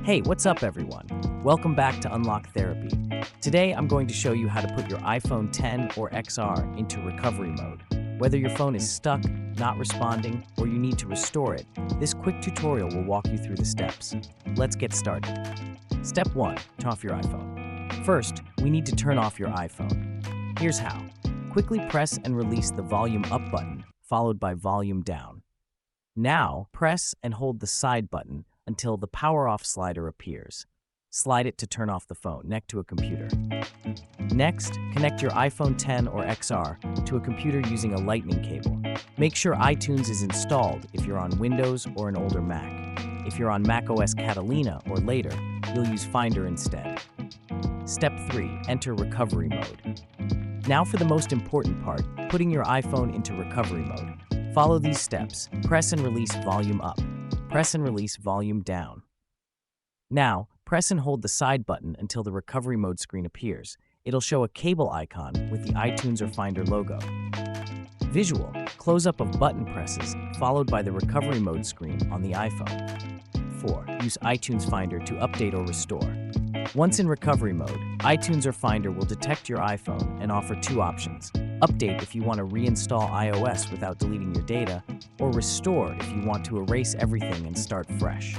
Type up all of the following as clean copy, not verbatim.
Hey, what's up everyone? Welcome back to Unlock Therapy. Today I'm going to show you how to put your iPhone 10 or XR into recovery mode. Whether your phone is stuck, not responding, or you need to restore it, this quick tutorial will walk you through the steps. Let's get started. Step 1. Turn off your iPhone. First, we need to turn off your iPhone. Here's how. Quickly press and release the volume up button, followed by volume down. Now, press and hold the side button until the power off slider appears. Slide it to turn off the phone next to a computer. Next, connect your iPhone 10 or XR to a computer using a lightning cable. Make sure iTunes is installed if you're on Windows or an older Mac. If you're on macOS Catalina or later, you'll use Finder instead. Step 3. Enter recovery mode. Now for the most important part, putting your iPhone into recovery mode. Follow these steps. Press and release volume up. Press and release volume down. Now, press and hold the side button until the recovery mode screen appears. It'll show a cable icon with the iTunes or Finder logo. Visual, close-up of button presses, followed by the recovery mode screen on the iPhone. 4. Use iTunes Finder to update or restore. Once in recovery mode, iTunes or Finder will detect your iPhone and offer two options. Update if you want to reinstall iOS without deleting your data, or restore if you want to erase everything and start fresh.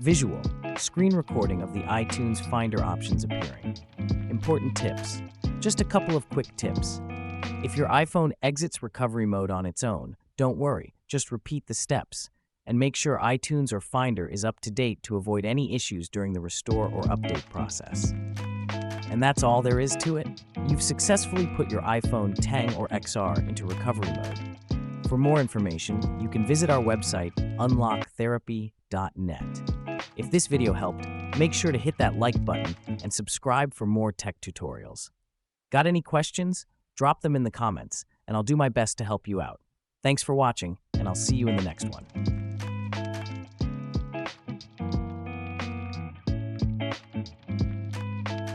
Visual, screen recording of the iTunes Finder options appearing. Important tips. Just a couple of quick tips. If your iPhone exits recovery mode on its own, don't worry, just repeat the steps. And make sure iTunes or Finder is up to date to avoid any issues during the restore or update process. And that's all there is to it. You've successfully put your iPhone 10 or XR into recovery mode. For more information, you can visit our website, unlocktherapy.net. If this video helped, make sure to hit that like button and subscribe for more tech tutorials. Got any questions? Drop them in the comments, and I'll do my best to help you out. Thanks for watching, and I'll see you in the next one.